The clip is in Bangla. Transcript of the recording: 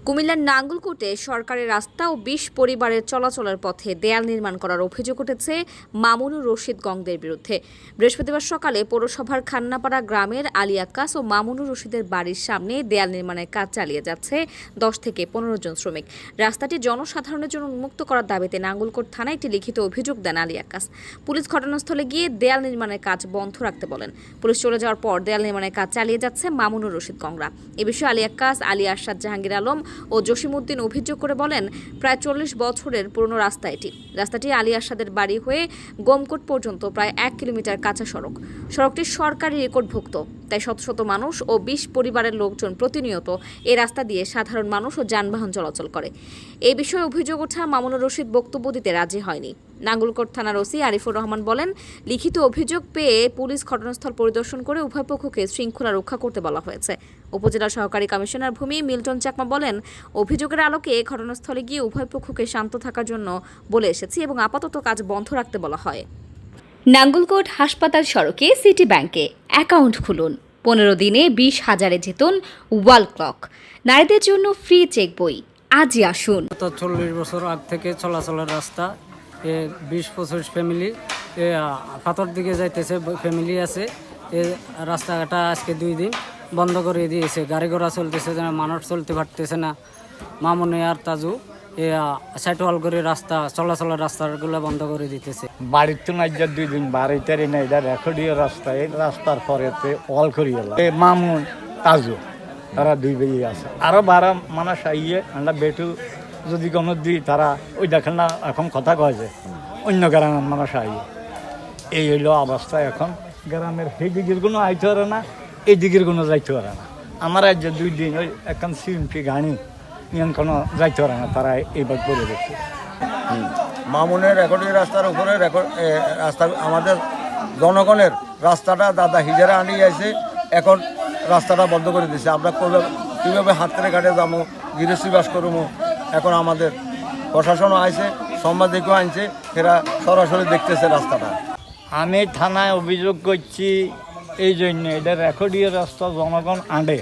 কুমিল্লার নাঙ্গলকোটে সরকারি রাস্তা ও ২০ পরিবারের চলাচলের পথে দেয়াল নির্মাণ করার অভিযোগ উঠেছে মামুনুর রশিদ গংদের বিরুদ্ধে। বৃহস্পতিবার সকালে পৌরসভার খান্নাপাড়া গ্রামের আলী আক্কাস ও মামুনুর রশিদের বাড়ির সামনে দেয়াল নির্মাণের কাজ চালিয়ে যাচ্ছে ১০ থেকে ১৫ জন শ্রমিক। রাস্তাটি জনসাধারণের জন্য উন্মুক্ত করার দাবিতে নাঙ্গলকোট থানায় একটি লিখিত অভিযোগ দেন আলী আক্কাস। পুলিশ ঘটনাস্থলে গিয়ে দেয়াল নির্মাণের কাজ বন্ধ রাখতে বলেন। পুলিশ চলে যাওয়ার পর দেয়াল নির্মাণের কাজ চালিয়ে যাচ্ছে মামুনুর রশিদ গংরা। এ বিষয়ে আলী আক্কাস, আলী আরশাদ জাহাঙ্গীর আলম ও জসিমউদ্দিন অভিযোগ করে বলেন, প্রায় ৪০ বছরের পুরনো রাস্তা এটি। রাস্তাটি আলী আরশাদের বাড়ি হয়ে গোমকোট পর্যন্ত প্রায় ১ কিলোমিটার কাঁচা সড়ক। সড়কটি সরকারি রেকর্ডভুক্ত, তাই শত শত মানুষ ও ২০ পরিবারের লোকজন প্রতিনিয়ত এই রাস্তা দিয়ে সাধারণ মানুষ ও যানবাহন চলাচল করে। এই বিষয়ে অভিযোগ ওঠা মামুনুর রশিদ বক্তব্য দিতে রাজি হয়নি। নাঙ্গলকোট থানার ওসি আরিফুর রহমান বলেন, লিখিত অভিযোগ পেয়ে পুলিশ ঘটনাস্থল পরিদর্শন করে উভয় পক্ষকে শৃঙ্খলা রক্ষা করতে বলা হয়েছে। উপজেলা সহকারী কমিশনার ভূমি মিল্টন চাকমা বলেন, অভিযোগের আলোকে ঘটনাস্থলে গিয়ে উভয় পক্ষকে শান্ত থাকার জন্য বলে এসেছি এবং আপাতত কাজ বন্ধ রাখতে বলা হয়। নাঙ্গলকোট হাসপাতাল সড়কে সিটি ব্যাংকে অ্যাকাউন্ট খুলুন। ১৫ দিনে ২০,০০০-এ জিতুন ওয়াল ক্লক। নারীদের জন্য ফ্রি চেক বই। আজই আসুন। ৪০ বছর আগ থেকে চলাচলের রাস্তা, ২০-২৫ ফ্যামিলি পাথর দিকে যাইতেছে ফ্যামিলি আছে। এই রাস্তাটা আজকে ২ দিন বন্ধ করে দিয়েছে, গাড়ি ঘোড়া চলতেছে না, মানুষ চলতে পারতেছে না। মামুনি আর তাজু সাইটওয়াল করে রাস্তা চলাচলের রাস্তাগুলো বন্ধ করে দিতেছে। বাড়ির তো নাই 2 দিন বাড়িতে না, এটা রেকর্ডীয় রাস্তা। এই রাস্তার পরেতে অল করিয়ে মামুন তাজু তারা 2 ভাই আছে, আরো 12 মানুষ আইয়ে আমরা বেটু যদি কোনো দিই তারা ওই দেখেন না এখন কথা কয় যে অন্য গ্রামের মানুষ আইয়ে। এই হইল অবস্থা এখন গ্রামের। সেই দিকের কোনো আইতে পারে না, এই দিকের কোনো যাইতে পারে না। আমার আজ 2 দিন ওই এখন সিএমপি গাড়ি নিয়ন কোনো যাইতে পারে না, তারা এইবার করে দিচ্ছে। মামুনের রেকর্ডিং রাস্তার উপরে রাস্তা আমাদের জনগণের রাস্তাটা দাদা হিজারা আনি যাইছে, এখন রাস্তাটা বন্ধ করে দিচ্ছে। আমরা কীভাবে হাতের ঘাটে যাবো, গৃহস্থী বাস করবো। এখন আমাদের প্রশাসনও আইছে, সাংবাদিকও আনছে, এরা সরাসরি দেখতেছে রাস্তাটা। আমি থানায় অভিযোগ করছি এই জন্য, এটা রেকর্ডীয় রাস্তা জনগণ আঁটে।